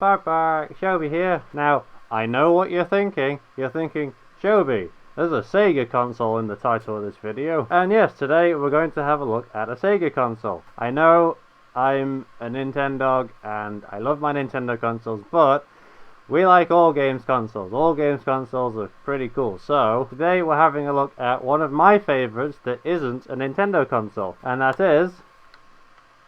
Shobi here. Now, I know what you're thinking. You're thinking, Shobi, there's a Sega console in the title of this video. And yes, today we're going to have a look at a Sega console. I know I'm a Nintendo and I love my Nintendo consoles, but we like all games consoles. All games consoles are pretty cool. So, today we're having a look at one of my favorites that isn't a Nintendo console. And that is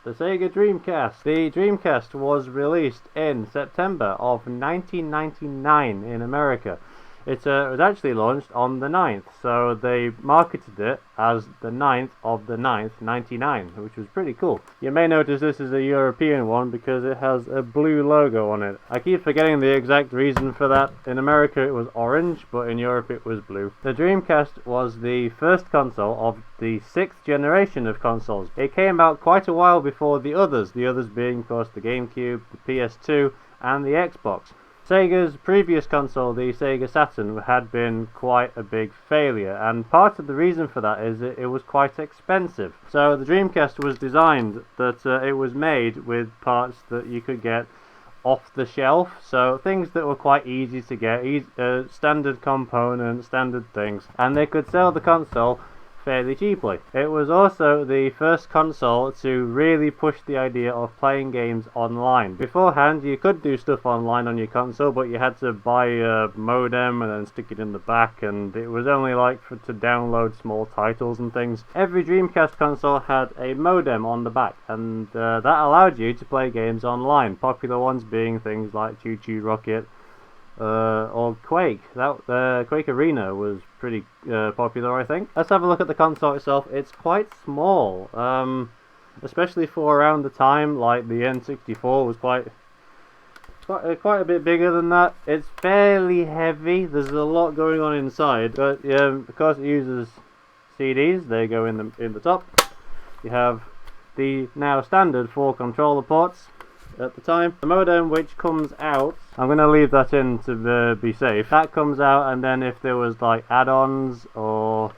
the Sega Dreamcast. The Dreamcast was released in September of 1999 in America. It was actually launched on the 9th, so they marketed it as the 9th of the 9th, 99, which was pretty cool. You may notice this is a European one because it has a blue logo on it. I keep forgetting the exact reason for that. In America it was orange, but in Europe it was blue. The Dreamcast was the first console of the 6th generation of consoles. It came out quite a while before the others being, of course, the GameCube, the PS2, and the Xbox. Sega's previous console, the Sega Saturn, had been quite a big failure, and part of the reason for that is that it was quite expensive. So the Dreamcast was designed that it was made with parts that you could get off the shelf, so things that were quite easy to get, standard components, standard things, and they could sell the console fairly cheaply. It was also the first console to really push the idea of playing games online. Beforehand, you could do stuff online on your console, but you had to buy a modem and then stick it in the back, and it was only to download small titles and things. Every Dreamcast console had a modem on the back, and that allowed you to play games online. Popular ones being things like Choo Choo Rocket, or Quake. Quake Arena was pretty popular, I think. Let's have a look at the console itself. It's quite small, especially for around the time. Like the N64 was quite a bit bigger than that. It's fairly heavy. There's a lot going on inside, but of course it uses CDs. They go in the top. You have the now standard 4 controller ports. At the time, the modem which comes out, I'm going to leave that in to be safe. That comes out, and then if there was like add-ons or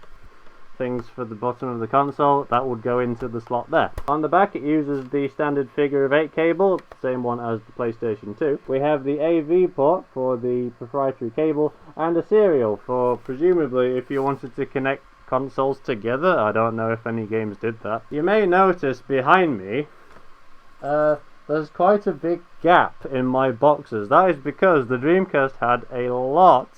things for the bottom of the console, that would go into the slot there. On the back it uses the standard figure of 8 cable, same one as the PlayStation 2. We have the AV port for the proprietary cable, and a serial for, presumably, if you wanted to connect consoles together. I don't know if any games did that. You may notice behind me, there's quite a big gap in my boxes. That is because the Dreamcast had a lot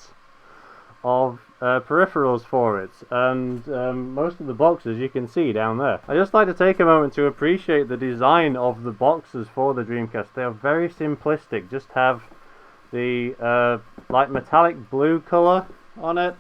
of peripherals for it, and most of the boxes you can see down there. I just like to take a moment to appreciate the design of the boxes for the Dreamcast. They are very simplistic, just have the like metallic blue colour on it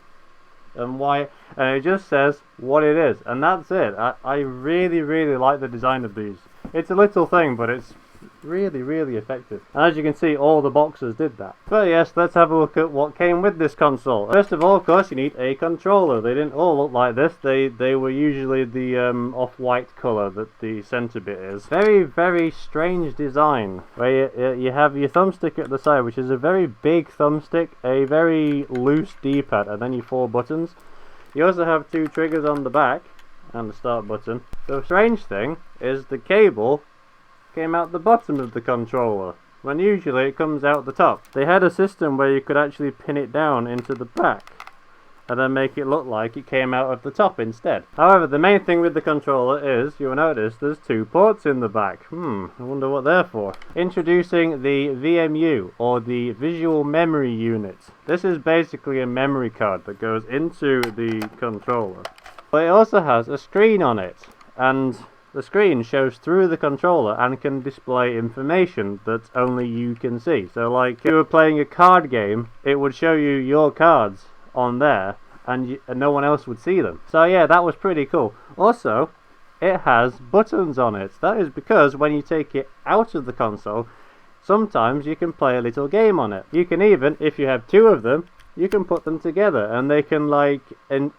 and white, and it just says what it is, and that's it. I really like the design of these. It's a little thing, but it's really effective, and as you can see, all the boxes did that. But yes, let's have a look at what came with this console. First of all, of course, you need a controller. They didn't all look like this. They were usually the off-white colour that the centre bit is. Very strange design, where you have your thumbstick at the side, which is a very big thumbstick, a very loose D-pad, and then your 4 buttons. You also have 2 triggers on the back and the start button. The strange thing is the cable came out the bottom of the controller, when usually it comes out the top. They had a system where you could actually pin it down into the back and then make it look like it came out of the top instead. However, the main thing with the controller is, you'll notice there's 2 ports in the back. I wonder what they're for. Introducing the VMU, or the Visual Memory Unit. This is basically a memory card that goes into the controller. But it also has a screen on it, and the screen shows through the controller and can display information that only you can see. So like if you were playing a card game, it would show you your cards on there, and no one else would see them. So yeah, that was pretty cool. Also, it has buttons on it. That is because when you take it out of the console, sometimes you can play a little game on it. You can even, if you have 2 of them, you can put them together and they can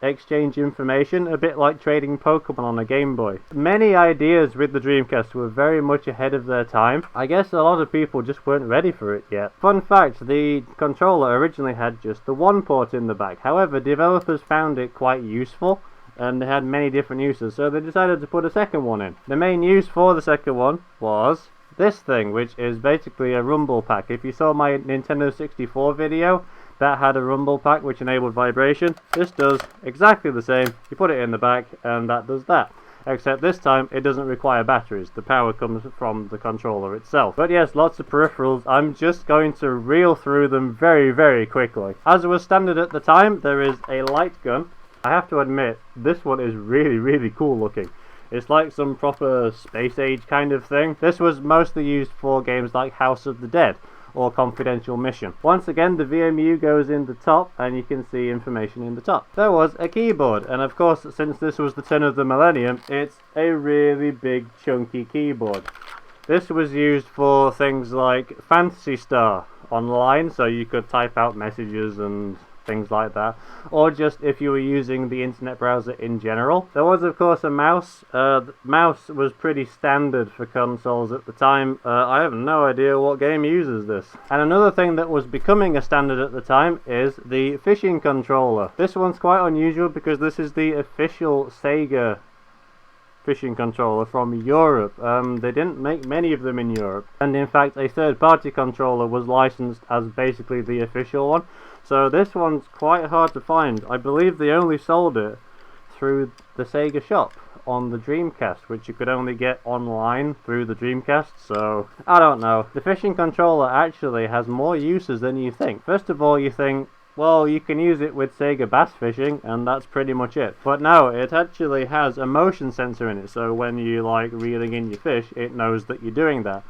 exchange information, a bit like trading Pokemon on a Game Boy. Many ideas with the Dreamcast were very much ahead of their time. I guess a lot of people just weren't ready for it yet. Fun fact, the controller originally had just the 1 port in the back. However, developers found it quite useful and they had many different uses, so they decided to put a second one in. The main use for the second one was this thing, which is basically a rumble pack. If you saw my Nintendo 64 video, that had a rumble pack which enabled vibration. This does exactly the same. You put it in the back and that does that. Except this time it doesn't require batteries. The power comes from the controller itself. But yes, lots of peripherals. I'm just going to reel through them very, very quickly. As was standard at the time, there is a light gun. I have to admit, this one is really, really cool looking. It's like some proper space age kind of thing. This was mostly used for games like House of the Dead or Confidential Mission. Once again, the VMU goes in the top and you can see information in the top. There was a keyboard, and of course, since this was the turn of the millennium, it's a really big chunky keyboard. This was used for things like Phantasy Star Online, so you could type out messages and things like that, or just if you were using the internet browser in general. There was of course a mouse. The mouse was pretty standard for consoles at the time. I have no idea what game uses this. And another thing that was becoming a standard at the time is the fishing controller. This one's quite unusual because this is the official Sega fishing controller from Europe. They didn't make many of them in Europe, and in fact a third-party controller was licensed as basically the official one. So this one's quite hard to find. I believe they only sold it through the Sega shop on the Dreamcast, which you could only get online through the Dreamcast, so I don't know. The fishing controller actually has more uses than you think. First of all, you think, well, you can use it with Sega bass fishing, and that's pretty much it. But no, it actually has a motion sensor in it, so when you like reeling in your fish, it knows that you're doing that.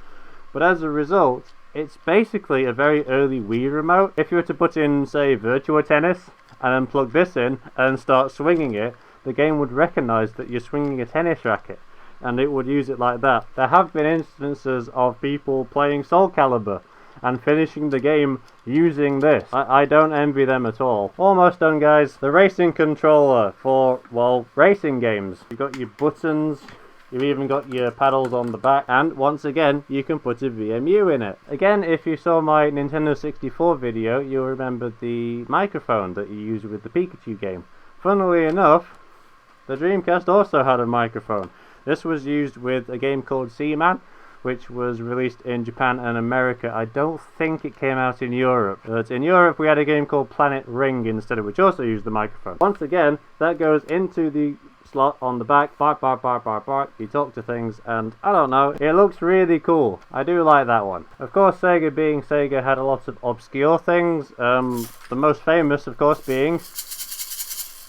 But as a result, it's basically a very early Wii remote. If you were to put in, say, Virtua Tennis, and then plug this in and start swinging it, the game would recognize that you're swinging a tennis racket, and it would use it like that. There have been instances of people playing Soul Calibur and finishing the game using this. I don't envy them at all. Almost done, guys. The racing controller for, well, racing games. You've got your buttons, you've even got your paddles on the back, and once again, you can put a VMU in it. Again, if you saw my Nintendo 64 video, you'll remember the microphone that you use with the Pikachu game. Funnily enough, the Dreamcast also had a microphone. This was used with a game called Seaman, which was released in Japan and America. I don't think it came out in Europe. But in Europe we had a game called Planet Ring instead, which also used the microphone. Once again, that goes into the slot on the back. Bark, bark, bark, bark, bark. You talk to things, and I don't know, it looks really cool. I do like that one. Of course, Sega being Sega had a lot of obscure things. The most famous, of course, being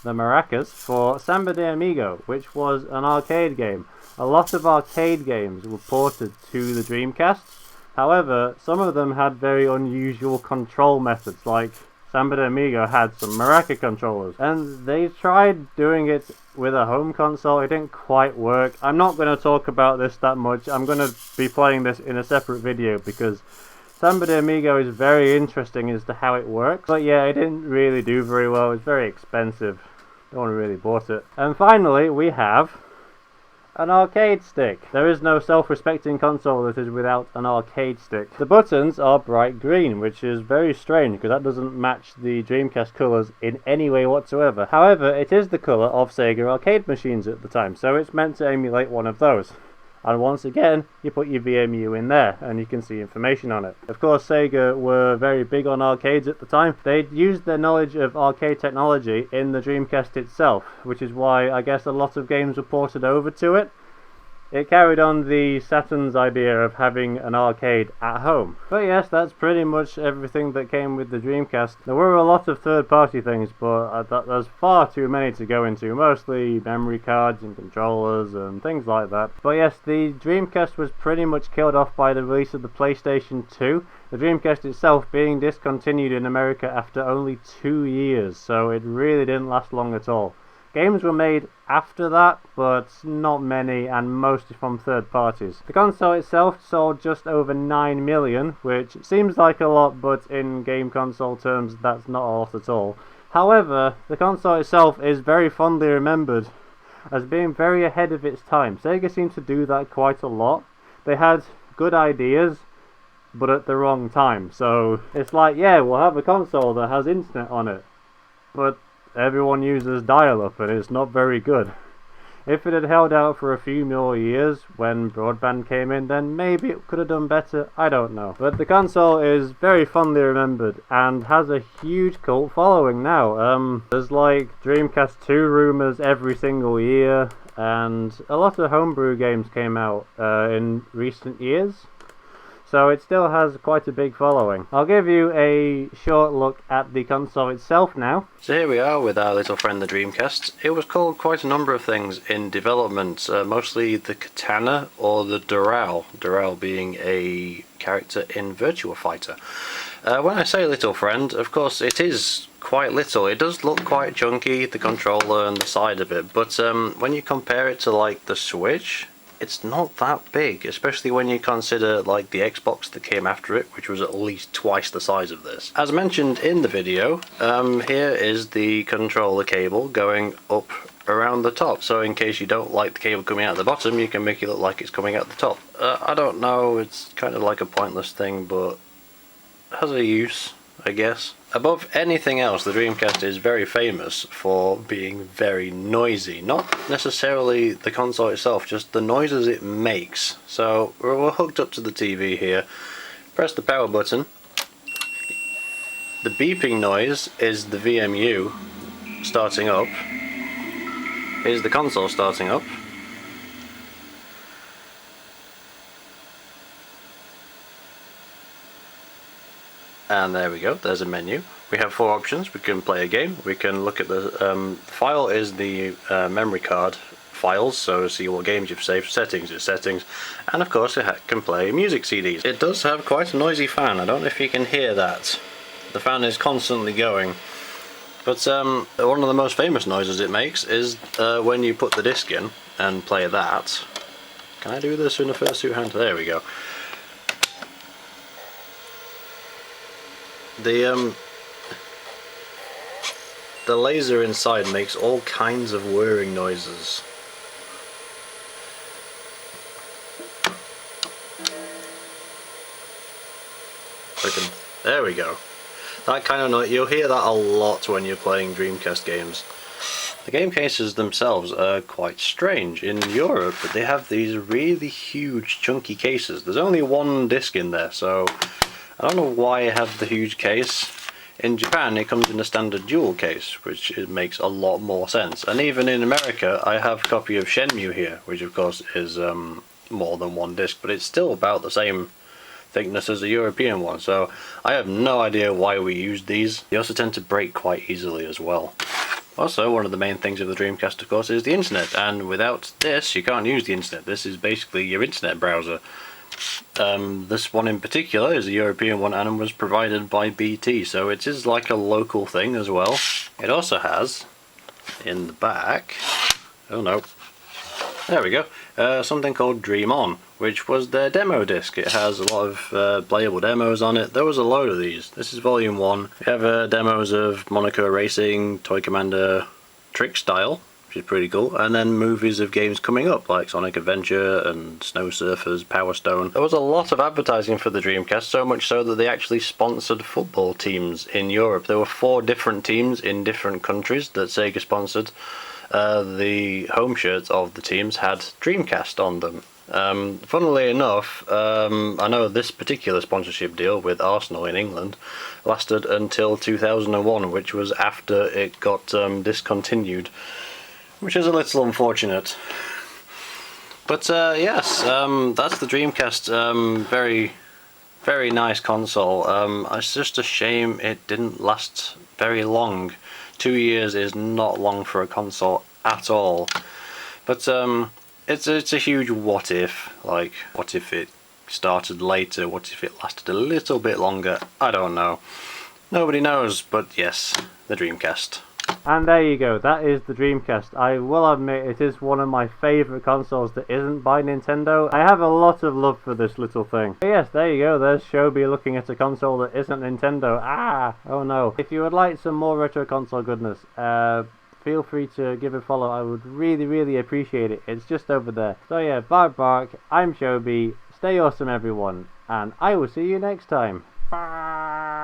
the maracas for Samba de Amigo, which was an arcade game. A lot of arcade games were ported to the Dreamcast. However, some of them had very unusual control methods, like Samba de Amigo had some maraca controllers, and they tried doing it with a home console. It didn't quite work. I'm not going to talk about this that much. I'm going to be playing this in a separate video because Samba de Amigo is very interesting as to how it works. But yeah, it didn't really do very well. It was very expensive. No one really bought it. And finally, we have an arcade stick. There is no self-respecting console that is without an arcade stick. The buttons are bright green, which is very strange because that doesn't match the Dreamcast colours in any way whatsoever. However, it is the colour of Sega arcade machines at the time, so it's meant to emulate one of those. And once again, you put your VMU in there and you can see information on it. Of course, Sega were very big on arcades at the time. They'd used their knowledge of arcade technology in the Dreamcast itself, which is why I guess a lot of games were ported over to it. It carried on the Saturn's idea of having an arcade at home. But yes, that's pretty much everything that came with the Dreamcast. There were a lot of third-party things, but there's far too many to go into. Mostly memory cards and controllers and things like that. But yes, the Dreamcast was pretty much killed off by the release of the PlayStation 2. The Dreamcast itself being discontinued in America after only 2 years, so it really didn't last long at all. Games were made after that, but not many, and mostly from third parties. The console itself sold just over 9 million, which seems like a lot, but in game console terms that's not a lot at all. However, the console itself is very fondly remembered as being very ahead of its time. Sega seemed to do that quite a lot. They had good ideas, but at the wrong time. So it's like, yeah, we'll have a console that has internet on it, but everyone uses dial-up and it's not very good. If it had held out for a few more years when broadband came in, then maybe it could have done better, I don't know. But the console is very fondly remembered and has a huge cult following now. There's like Dreamcast 2 rumours every single year, and a lot of homebrew games came out in recent years. So it still has quite a big following. I'll give you a short look at the console itself now. So here we are with our little friend the Dreamcast. It was called quite a number of things in development, mostly the Katana or the Doral. Doral being a character in Virtua Fighter. When I say little friend, of course it is quite little. It does look quite chunky, the controller and the side of it, but when you compare it to like the Switch, it's not that big, especially when you consider like the Xbox that came after it, which was at least twice the size of this. As mentioned in the video, here is the controller cable going up around the top, so in case you don't like the cable coming out the bottom, you can make it look like it's coming out the top. I don't know, it's kind of like a pointless thing, but it has a use, I guess. Above anything else, the Dreamcast is very famous for being very noisy. Not necessarily the console itself, just the noises it makes. So we're hooked up to the TV here. Press the power button. The beeping noise is the VMU starting up. Here's the console starting up. And there we go, there's a menu. We have 4 options. We can play a game, we can look at the file is the memory card files, so see what games you've saved. Settings is settings, and of course it can play music CDs. It does have quite a noisy fan. I don't know if you can hear that. The fan is constantly going. But one of the most famous noises it makes is when you put the disc in and play that. Can I do this in a fursuit hand? There we go. The laser inside makes all kinds of whirring noises. There we go. That kind of noise, you'll hear that a lot when you're playing Dreamcast games. The game cases themselves are quite strange. In Europe, they have these really huge chunky cases. There's only one disc in there, so I don't know why I have the huge case. In Japan it comes in a standard dual case, which it makes a lot more sense. And even in America I have a copy of Shenmue here, which of course is more than one disc, but it's still about the same thickness as a European one, so I have no idea why we use these. They also tend to break quite easily as well. Also, one of the main things of the Dreamcast of course is the internet, and without this you can't use the internet. This is basically your internet browser. This one in particular is a European one and was provided by BT, so it is like a local thing as well. It also has, in the back, oh no, there we go, something called Dream On, which was their demo disc. It has a lot of playable demos on it. There was a load of these. This is volume 1. We have demos of Monaco Racing, Toy Commander, Trick Style, which is pretty cool, and then movies of games coming up like Sonic Adventure and Snow Surfers, Power Stone. There was a lot of advertising for the Dreamcast, so much so that they actually sponsored football teams in Europe. There were 4 different teams in different countries that Sega sponsored. The home shirts of the teams had Dreamcast on them. Funnily enough, I know this particular sponsorship deal with Arsenal in England lasted until 2001, which was after it got discontinued, which is a little unfortunate. But yes, that's the Dreamcast. Very, very nice console. It's just a shame it didn't last very long. 2 years is not long for a console at all. But it's a huge what if. Like, what if it started later? What if it lasted a little bit longer? I don't know. Nobody knows, but yes, the Dreamcast. And there you go, that is the Dreamcast. I will admit it is one of my favourite consoles that isn't by Nintendo. I have a lot of love for this little thing. But yes, there you go, there's Shobi looking at a console that isn't Nintendo. Ah, oh no. If you would like some more retro console goodness, feel free to give a follow. I would really appreciate it. It's just over there. So yeah, bark, I'm Shobi. Stay awesome everyone, and I will see you next time. Bye.